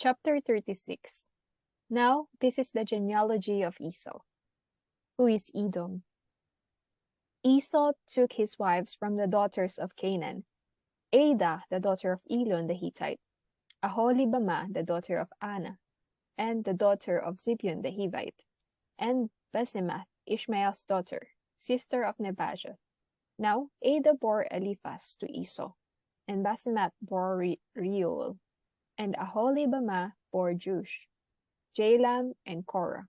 Chapter 36. Now, this is the genealogy of Esau, who is Edom. Esau took his wives from the daughters of Canaan, Adah, the daughter of Elon the Hittite, Aholibamah, the daughter of Anna, and the daughter of Zibeon the Hivite, and Basemath, Ishmael's daughter, sister of Nebajoth. Now Adah bore Eliphaz to Esau, and Basemath bore Reuel, and Aholibamah bore Jush, Jalam, and Korah.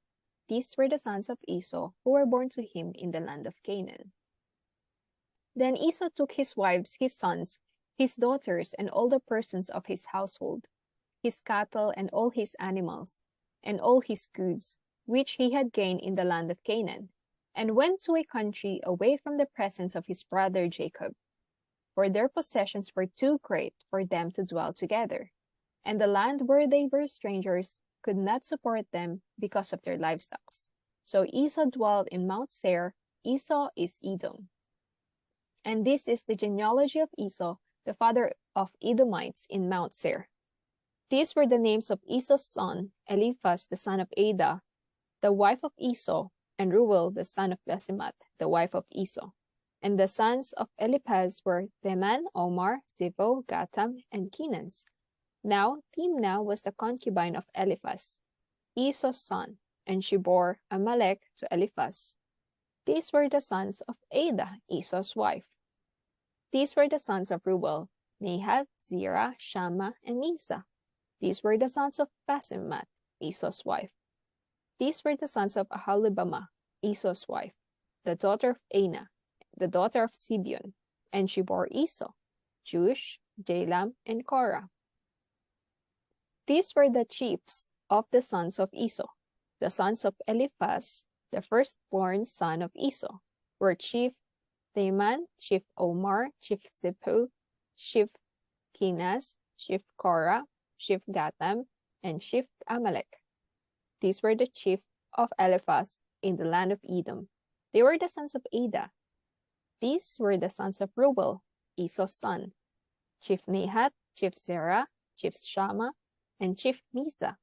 These were the sons of Esau who were born to him in the land of Canaan. Then Esau took his wives, his sons, his daughters, and all the persons of his household, his cattle and all his animals, and all his goods, which he had gained in the land of Canaan, and went to a country away from the presence of his brother Jacob. For their possessions were too great for them to dwell together, and the land where they were strangers could not support them because of their livestock. So Esau dwelt in Mount Seir. Esau is Edom. And this is the genealogy of Esau, the father of Edomites in Mount Seir. These were the names of Esau's son, Eliphaz the son of Adah, the wife of Esau, and Reuel the son of Basemath, the wife of Esau. And the sons of Eliphaz were Teman, Omar, Zipho, Gatam, and Kenaz. Now Timnah was the concubine of Eliphaz, Esau's son, and she bore Amalek to Eliphaz. These were the sons of Adah, Esau's wife. These were the sons of Reuel, Nahath, Zerah, Shammah, and Mizah. These were the sons of Basemath, Esau's wife. These were the sons of Aholibamah, Esau's wife, the daughter of Anah, the daughter of Zibeon, and she bore Esau, Jush, Jalam, and Korah. These were the chiefs of the sons of Esau. The sons of Eliphaz, the firstborn son of Esau, were chief Teman, chief Omar, chief Zipho, chief Kenaz, chief Korah, chief Gatam, and chief Amalek. These were the chief of Eliphaz in the land of Edom. They were the sons of Adah. These were the sons of Reuel, Esau's son, chief Nahath, chief Zerah, chief Shammah, and chief Mizah.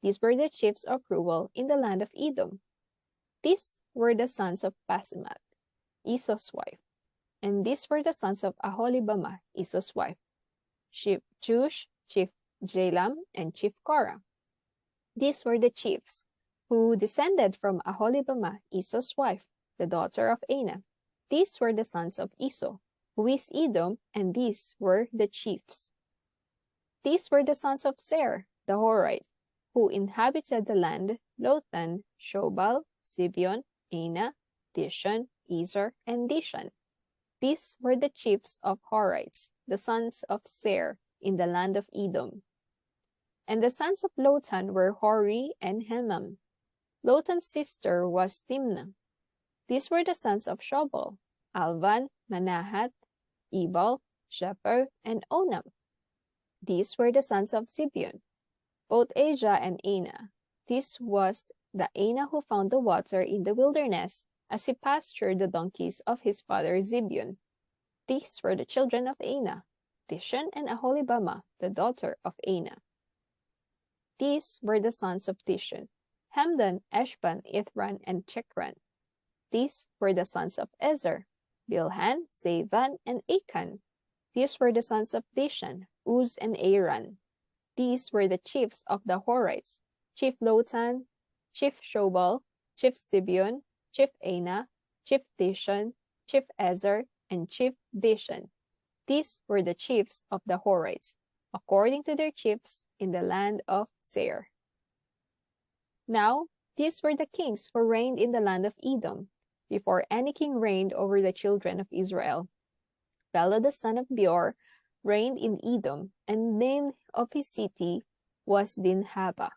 These were the chiefs of Reuel in the land of Edom. These were the sons of Basemath, Esau's wife. And these were the sons of Aholibamah, Esau's wife, chief Jush, chief Jalam, and chief Korah. These were the chiefs who descended from Aholibamah, Esau's wife, the daughter of Anah. These were the sons of Esau, who is Edom, and these were the chiefs. These were the sons of Seir, the Horite, who inhabited the land: Lotan, Shobal, Zibeon, Anah, Dishon, Ezer, and Dishan. These were the chiefs of Horites, the sons of Seir, in the land of Edom. And the sons of Lotan were Hori and Hemam. Lotan's sister was Timnah. These were the sons of Shobal: Alvan, Manahath, Ebal, Shepher, and Onam. These were the sons of Zibeon, both Ajah and Anah. This was the Anah who found the water in the wilderness as he pastured the donkeys of his father Zibeon. These were the children of Anah, Dishon and Aholibamah, the daughter of Anah. These were the sons of Dishon: Hamdan, Eshban, Ithran, and Chekran. These were the sons of Ezer: Bilhan, Zavan, and Achan. These were the sons of Dishan: Uz and Aran. These were the chiefs of the Horites: chief Lotan, chief Shobal, chief Zibeon, chief Anah, chief Dishon, chief Ezer, and chief Dishan. These were the chiefs of the Horites, according to their chiefs in the land of Seir. Now, these were the kings who reigned in the land of Edom, before any king reigned over the children of Israel. Bela the son of Beor reigned in Edom, and the name of his city was Dinhabah.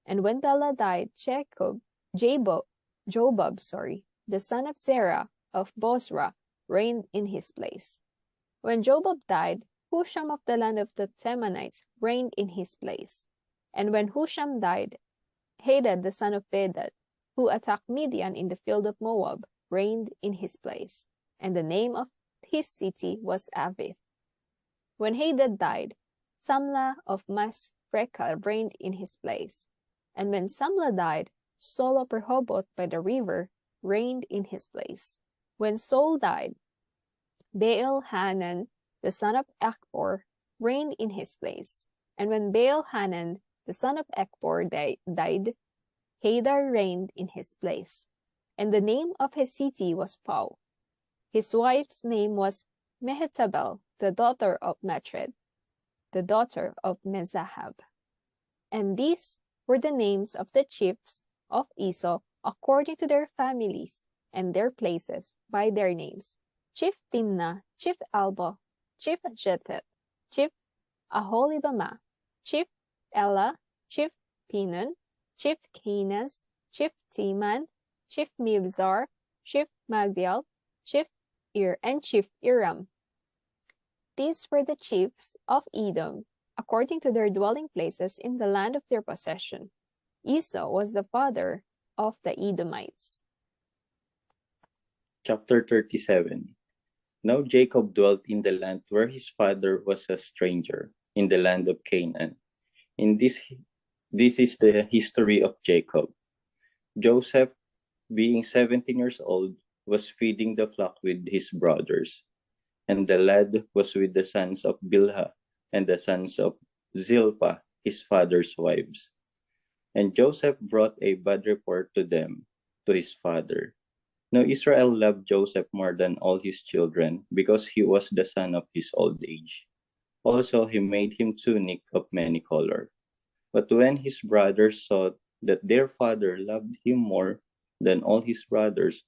And when Bela died, Jobab, the son of Zerah of Bozrah, reigned in his place. When Jobab died, Husham of the land of the Temanites reigned in his place. And when Husham died, Hadad the son of Bedad, who attacked Midian in the field of Moab, reigned in his place. And the name of his city was Avith. When Hadad died, Samlah of Rechab reigned in his place. And when Samlah died, Saul of Rehoboth by the river reigned in his place. When Saul died, Baal-Hanan, the son of Achbor, reigned in his place. And when Baal-Hanan, the son of Achbor, died, Hadar reigned in his place. And the name of his city was Pau. His wife's name was Mehetabel, the daughter of Matred, the daughter of Mezahab. And these were the names of the chiefs of Esau according to their families and their places by their names: Chief Timnah, Chief Alba, Chief Jethet, Chief Aholibamah, Chief Ella, Chief Pinon, Chief Kenaz, Chief Teman, Chief Mibzar, Chief Magdiel, Chief and Chief Iram. These were the chiefs of Edom, according to their dwelling places in the land of their possession. Esau was the father of the Edomites. Chapter 37. Now Jacob dwelt in the land where his father was a stranger, in the land of Canaan. This is the history of Jacob. Joseph, being 17 years old, was feeding the flock with his brothers. And the lad was with the sons of Bilhah and the sons of Zilpah, his father's wives. And Joseph brought a bad report to them, to his father. Now Israel loved Joseph more than all his children, because he was the son of his old age. Also he made him tunic of many colors. But when his brothers saw that their father loved him more than all his brothers,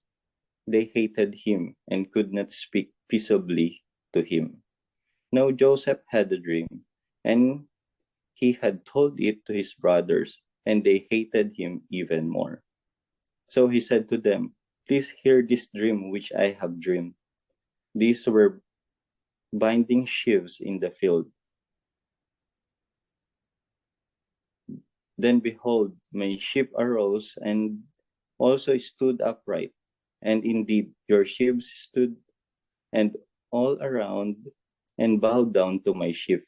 they hated him and could not speak peaceably to him. Now Joseph had a dream, and he had told it to his brothers, and they hated him even more. So he said to them, "Please hear this dream which I have dreamed. These were binding sheaves in the field. Then behold, my sheep arose and also stood upright. And indeed, your sheaves stood and all around and bowed down to my sheaf."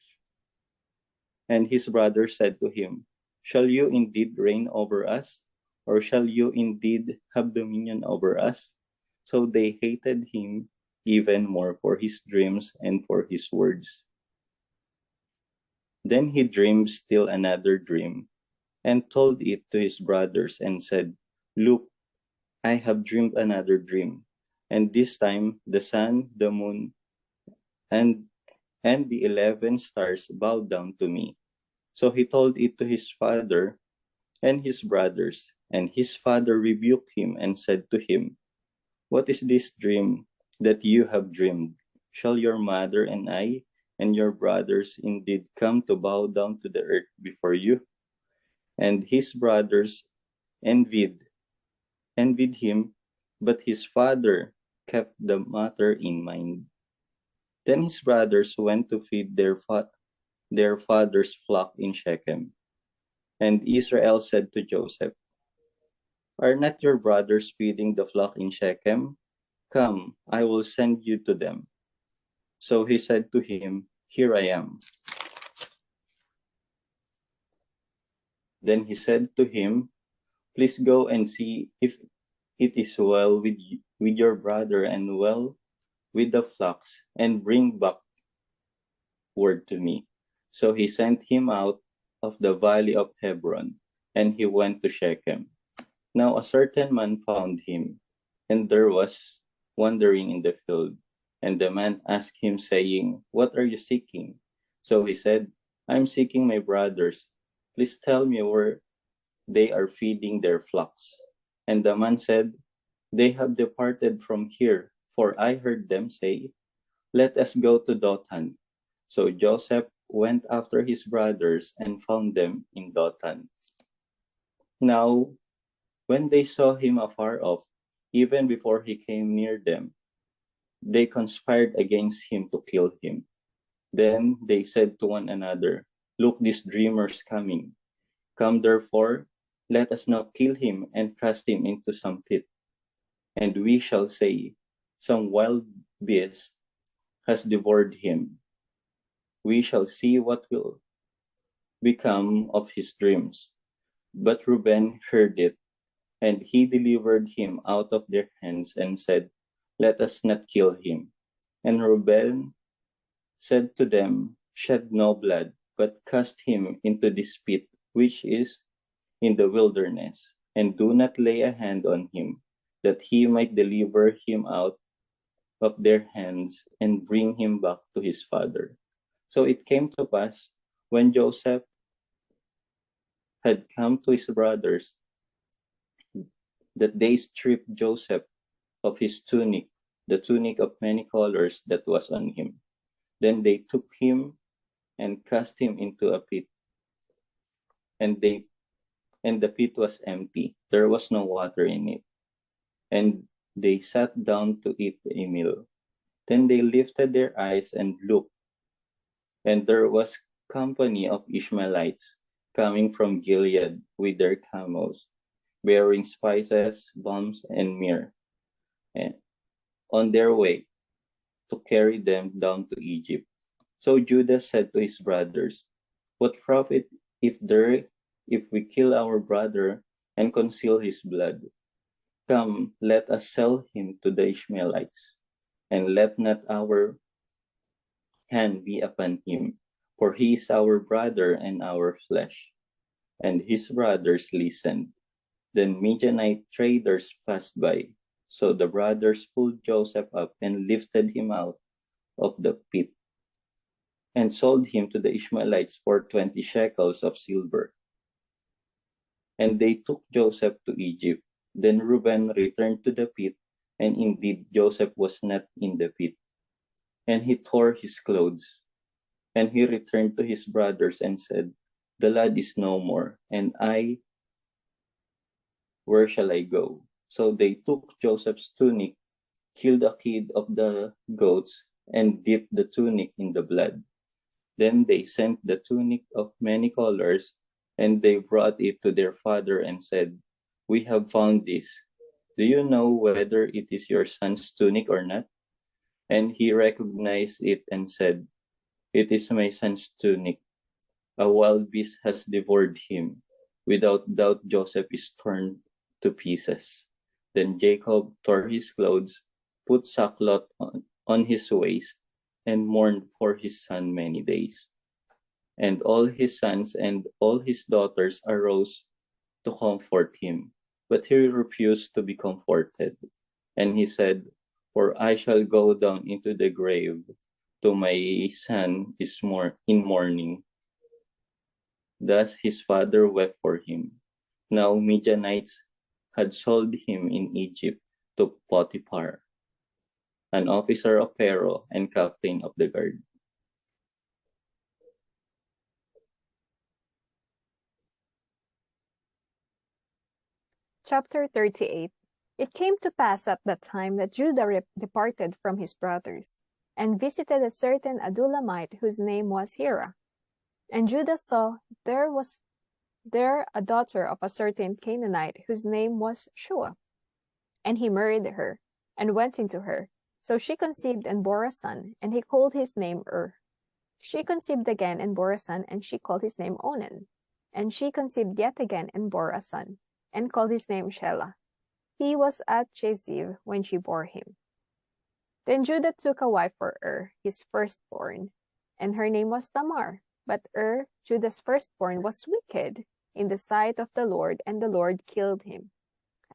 And his brother said to him, "Shall you indeed reign over us? Or shall you indeed have dominion over us?" So they hated him even more for his dreams and for his words. Then he dreamed still another dream, and told it to his brothers, and said, "Look, I have dreamed another dream, and this time the sun, the moon, and the 11 stars bowed down to me." So he told it to his father and his brothers, and his father rebuked him and said to him, "What is this dream that you have dreamed? Shall your mother and I and your brothers indeed come to bow down to the earth before you?" And his brothers envied him, but his father kept the matter in mind. Then his brothers went to feed their father's flock in Shechem. And Israel said to Joseph, "Are not your brothers feeding the flock in Shechem? Come, I will send you to them." So he said to him, "Here I am." Then he said to him, "Please go and see if it is well with your brother and well with the flocks, and bring back word to me." So he sent him out of the valley of Hebron, and he went to Shechem. Now a certain man found him, and there was wandering in the field. And the man asked him, saying, "What are you seeking?" So he said, "I'm seeking my brothers. Please tell me where they are feeding their flocks." And the man said, "They have departed from here, for I heard them say, 'Let us go to Dothan.'" So Joseph went after his brothers and found them in Dothan. Now, when they saw him afar off, even before he came near them, they conspired against him to kill him. Then they said to one another, "Look, this dreamer's coming. Come therefore, let us now kill him and cast him into some pit. And we shall say, 'Some wild beast has devoured him.' We shall see what will become of his dreams. But Reuben heard it, and he delivered him out of their hands and said, "Let us not kill him." And Reuben said to them, "Shed no blood, but cast him into this pit which is in the wilderness, and do not lay a hand on him, that he might deliver him out of their hands and bring him back to his father." So it came to pass, when Joseph had come to his brothers, that they stripped Joseph of his tunic, the tunic of many colors that was on him. Then they took him and cast him into a pit, and the pit was empty. There was no water in it. And they sat down to eat a meal. Then they lifted their eyes and looked, and there was company of Ishmaelites coming from Gilead with their camels, bearing spices, balms, and myrrh, and on their way to carry them down to Egypt. So Judah said to his brothers, "What profit if we kill our brother and conceal his blood? Come, let us sell him to the Ishmaelites, and let not our hand be upon him, for he is our brother and our flesh." And his brothers listened. Then Midianite traders passed by. So the brothers pulled Joseph up and lifted him out of the pit, and sold him to the Ishmaelites for 20 shekels of silver. And they took Joseph to Egypt. Then Reuben returned to the pit, and indeed Joseph was not in the pit. And he tore his clothes. And he returned to his brothers and said, "The lad is no more, and I, where shall I go?" So they took Joseph's tunic, killed a kid of the goats, and dipped the tunic in the blood. Then they sent the tunic of many colors, and they brought it to their father and said, "We have found this. Do you know whether it is your son's tunic or not?" And he recognized it and said, "It is my son's tunic. A wild beast has devoured him. Without doubt, Joseph is torn to pieces." Then Jacob tore his clothes, put sackcloth on his waist, and mourned for his son many days. And all his sons and all his daughters arose to comfort him, but he refused to be comforted. And he said, "For I shall go down into the grave to my son in mourning." Thus his father wept for him. Now Midianites had sold him in Egypt to Potiphar, an officer of Pharaoh and captain of the guard. Chapter 38. It came to pass at that time that Judah departed from his brothers, and visited a certain Adullamite whose name was Hira. And Judah saw there was there a daughter of a certain Canaanite whose name was Shua. And he married her, and went into her. So she conceived and bore a son, and he called his name She conceived again and bore a son, and she called his name Onan. And she conceived yet again and bore a son, and called his name Shelah. He was at Jeziv when she bore him. Then Judah took a wife for his firstborn, and her name was Tamar. But Judah's firstborn, was wicked in the sight of the Lord, and the Lord killed him.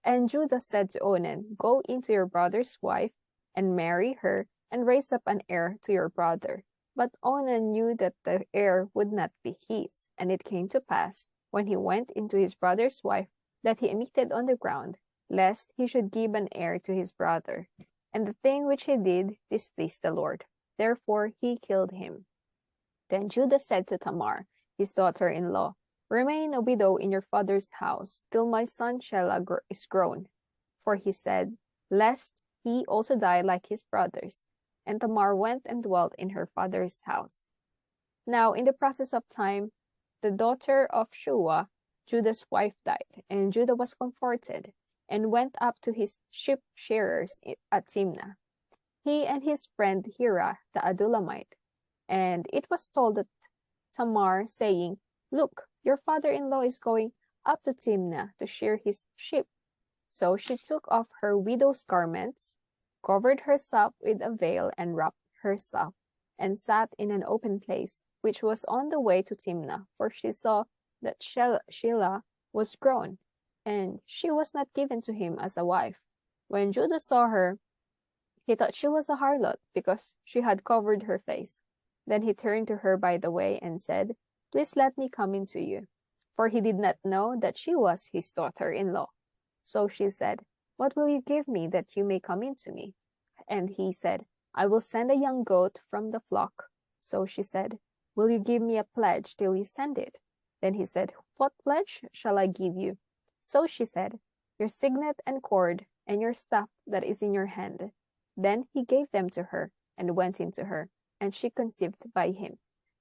And Judah said to Onan, "Go into your brother's wife, and marry her, and raise up an heir to your brother." But Onan knew that the heir would not be his. And it came to pass, when he went into his brother's wife, that he emitted on the ground, lest he should give an heir to his brother. And the thing which he did displeased the Lord. Therefore he killed him. Then Judah said to Tamar, his daughter-in-law, "Remain a widow in your father's house, till my son Shelah is grown." For he said, lest he also die like his brothers. And Tamar went and dwelt in her father's house. Now in the process of time, the daughter of Shua, Judah's wife, died, and Judah was comforted, and went up to his sheep shearers at Timnah, he and his friend Hira the Adullamite. And it was told that Tamar, saying, "Look, your father-in-law is going up to Timnah to shear his sheep." So she took off her widow's garments, covered herself with a veil, and wrapped herself, and sat in an open place, which was on the way to Timnah, for she saw that Shelah was grown, and she was not given to him as a wife. When Judah saw her, he thought she was a harlot, because she had covered her face. Then he turned to her by the way and said, "Please let me come in to you." For he did not know that she was his daughter-in-law. So she said, "What will you give me that you may come in to me?" And he said, "I will send a young goat from the flock." So she said, "Will you give me a pledge till you send it?" Then he said, "What pledge shall I give you?" So she said, "Your signet and cord, and your staff that is in your hand." Then he gave them to her, and went in to her, and she conceived by him.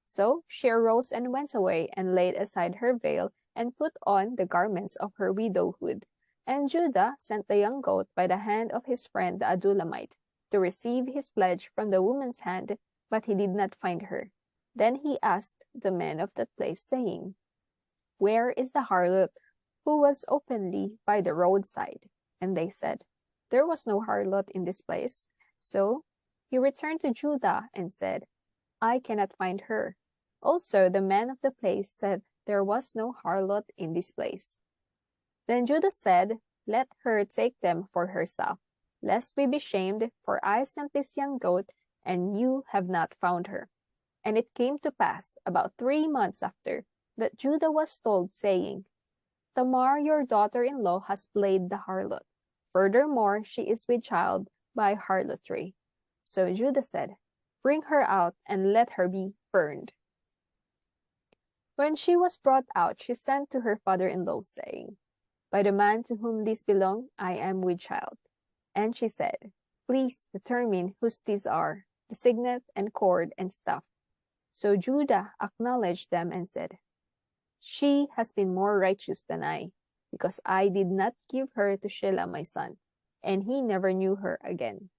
So she arose and went away, and laid aside her veil, and put on the garments of her widowhood. And Judah sent the young goat by the hand of his friend the Adullamite, to receive his pledge from the woman's hand, but he did not find her. Then he asked the men of that place, saying, "Where is the harlot who was openly by the roadside?" And they said, "There was no harlot in this place." So he returned to Judah and said, "I cannot find her." Also the men of the place said, "There was no harlot in this place." Then Judah said, "Let her take them for herself, lest we be shamed, for I sent this young goat, and you have not found her." And it came to pass, about 3 months after, that Judah was told, saying, "Tamar your daughter-in-law has played the harlot. Furthermore, she is with child by harlotry." So Judah said, "Bring her out, and let her be burned." When she was brought out, she sent to her father-in-law, saying, "By the man to whom these belong, I am with child." And she said, "Please determine whose these are, the signet and cord and staff." So Judah acknowledged them and said, "She has been more righteous than I, because I did not give her to Shelah my son, and he never knew her again."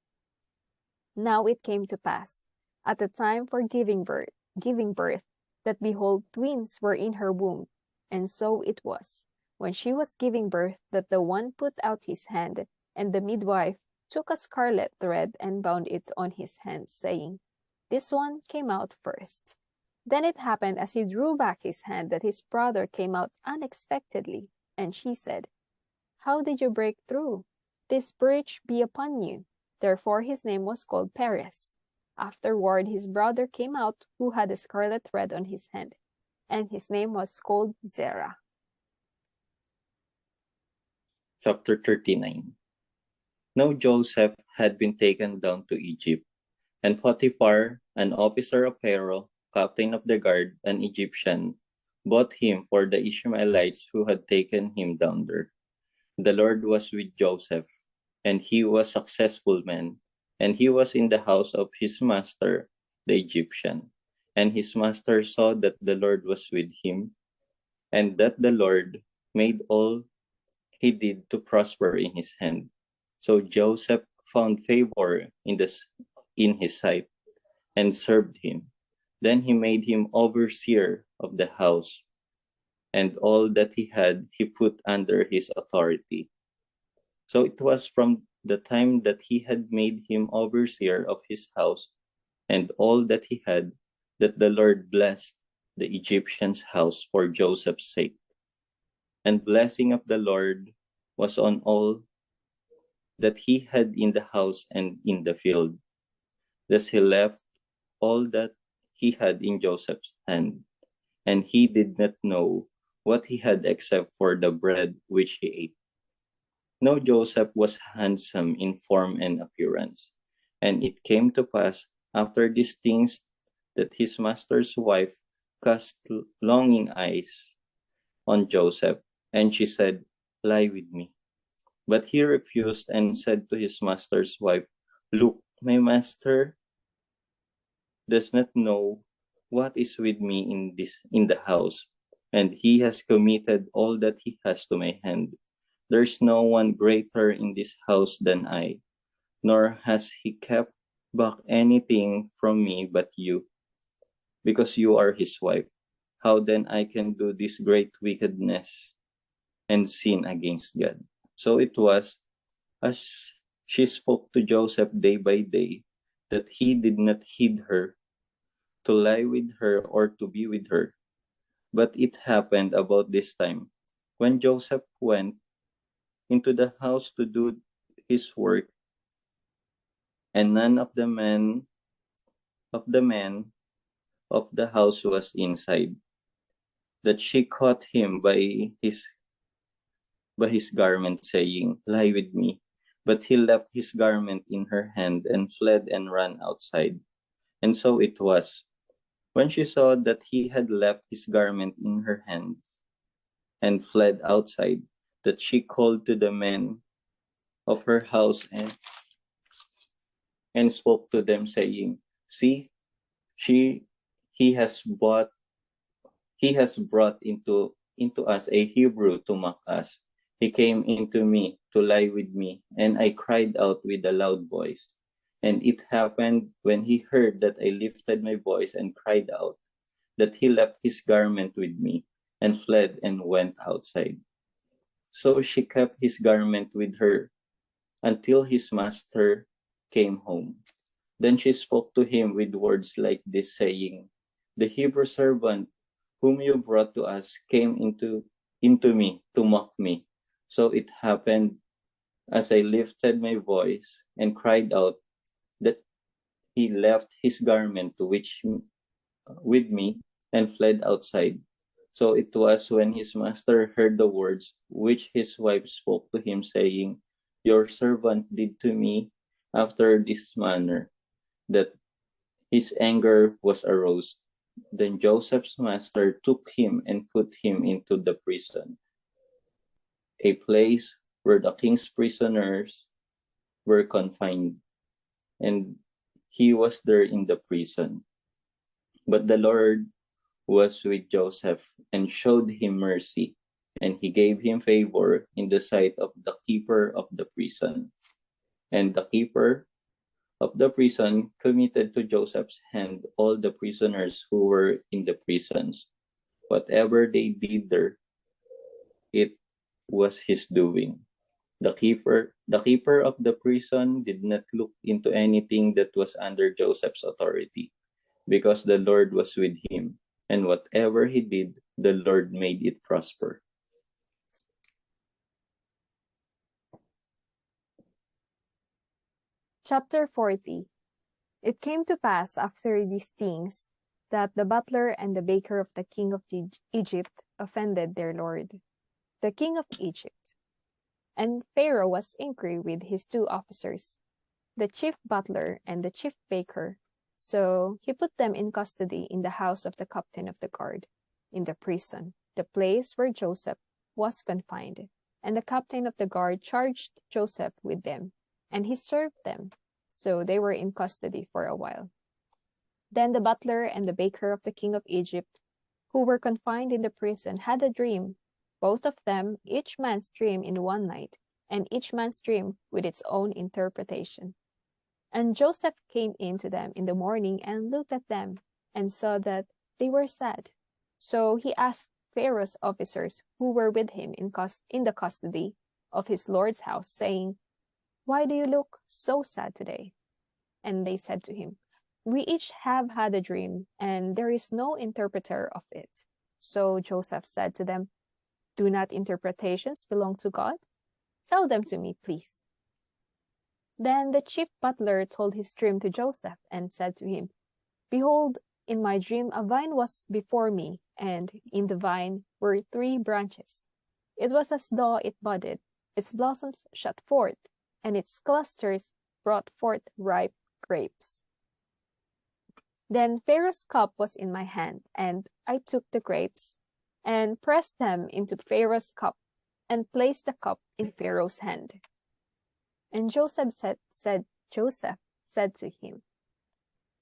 Now it came to pass, at the time for giving birth, that behold, twins were in her womb. And so it was, when she was giving birth, that the one put out his hand, and the midwife took a scarlet thread and bound it on his hand, saying, "This one came out first." Then it happened as he drew back his hand that his brother came out unexpectedly, and she said, "How did you break through? This breach be upon you." Therefore his name was called Perez. Afterward his brother came out, who had a scarlet thread on his hand, and his name was called Zerah. Chapter 39. Now Joseph had been taken down to Egypt, and Potiphar, an officer of Pharaoh, captain of the guard, an Egyptian, bought him for the Ishmaelites who had taken him down there. The Lord was with Joseph, and he was a successful man, and he was in the house of his master, the Egyptian. And his master saw that the Lord was with him, and that the Lord made all he did to prosper in his hand. So Joseph found favor in his sight, and served him. Then he made him overseer of the house, and all that he had he put under his authority. So it was from the time that he had made him overseer of his house and all that he had, that the Lord blessed the Egyptian's house for Joseph's sake. And blessing of the Lord was on all that he had in the house and in the field. Thus he left all that he had in Joseph's hand, and he did not know what he had except for the bread which he ate. Now Joseph was handsome in form and appearance, and it came to pass after these things that his master's wife cast longing eyes on Joseph, and she said, "Lie with me." But he refused and said to his master's wife, "Look, my master does not know what is with me in the house, and he has committed all that he has to my hand. There's no one greater in this house than I, nor has he kept back anything from me but you, because you are his wife." How then I can do this great wickedness and sin against God? So it was, as she spoke to Joseph day by day, that he did not heed her, to lie with her or to be with her. But it happened about this time, when Joseph went into the house to do his work, and none of the men of the house was inside, that she caught him by his garment, saying, Lie with me. But he left his garment in her hand and fled and ran outside. And so it was, when she saw that he had left his garment in her hand and fled outside, that she called to the men of her house and spoke to them, saying, See, she he has bought he has brought into us a Hebrew to mock us. He came into me to lie with me, and I cried out with a loud voice. And it happened, when he heard that I lifted my voice and cried out, that he left his garment with me and fled and went outside. So she kept his garment with her until his master came home. Then she spoke to him with words like this, saying, The Hebrew servant whom you brought to us came into me to mock me. So it happened, as I lifted my voice and cried out, that he left his garment with me and fled outside. So it was, when his master heard the words which his wife spoke to him, saying, Your servant did to me after this manner, that his anger was aroused. Then Joseph's master took him and put him into the prison, a place where the king's prisoners were confined, and he was there in the prison. But the Lord was with Joseph and showed him mercy, and he gave him favor in the sight of the keeper of the prison. And the keeper of the prison committed to Joseph's hand all the prisoners who were in the prisons. Whatever they did there, it was his doing. The keeper of the prison did not look into anything that was under Joseph's authority, because the Lord was with him, and whatever he did, the Lord made it prosper. Chapter 40. It came to pass after these things that the butler and the baker of the king of Egypt offended their lord, the king of Egypt. And Pharaoh was angry with his two officers, the chief butler and the chief baker. So he put them in custody in the house of the captain of the guard, in the prison, the place where Joseph was confined. And the captain of the guard charged Joseph with them, and he served them. So they were in custody for a while. Then the butler and the baker of the king of Egypt, who were confined in the prison, had a dream, both of them, each man's dream in one night, and each man's dream with its own interpretation. And Joseph came in to them in the morning and looked at them and saw that they were sad. So he asked Pharaoh's officers who were with him in the custody of his lord's house, saying, Why do you look so sad today? And they said to him, We each have had a dream, and there is no interpreter of it. So Joseph said to them, Do not interpretations belong to God? Tell them to me, please. Then the chief butler told his dream to Joseph and said to him, Behold, in my dream a vine was before me, and in the vine were 3 branches. It was as though it budded, its blossoms shot forth, and its clusters brought forth ripe grapes. Then Pharaoh's cup was in my hand, and I took the grapes and pressed them into Pharaoh's cup and placed the cup in Pharaoh's hand. And Joseph said to him,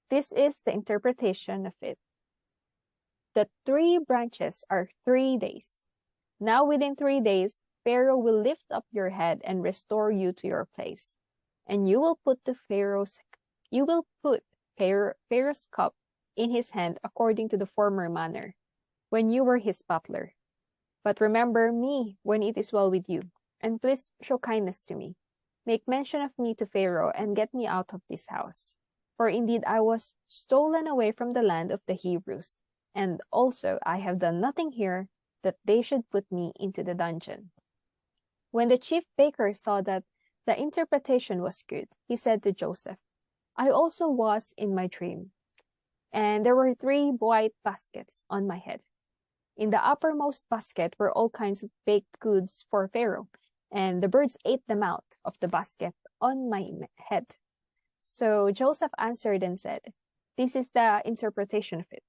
This is the interpretation of it. The 3 branches are 3 days. Now within 3 days, Pharaoh will lift up your head and restore you to your place. And you will put Pharaoh's cup in his hand according to the former manner. when you were his butler. But remember me when it is well with you, and please show kindness to me. Make mention of me to Pharaoh, and get me out of this house. For indeed I was stolen away from the land of the Hebrews, and also I have done nothing here that they should put me into the dungeon." When the chief baker saw that the interpretation was good, he said to Joseph, "I also was in my dream, and there were 3 white baskets on my head. In the uppermost basket were all kinds of baked goods for Pharaoh, and the birds ate them out of the basket on my head." So Joseph answered and said, "This is the interpretation of it.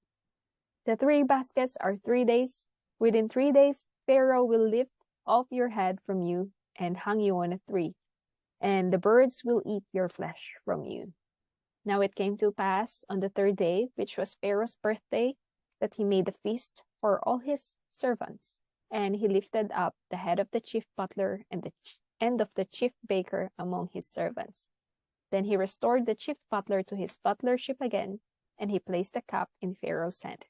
The 3 baskets are 3 days. Within 3 days, Pharaoh will lift off your head from you and hang you on a tree, and the birds will eat your flesh from you." Now it came to pass on the 3rd day, which was Pharaoh's birthday, that he made a feast for all his servants, and he lifted up the head of the chief butler and the end of the chief baker among his servants. Then he restored the chief butler to his butlership again, and he placed the cup in Pharaoh's hand.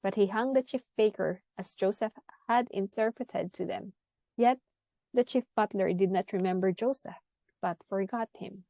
But he hung the chief baker as Joseph had interpreted to them. Yet the chief butler did not remember Joseph, but forgot him.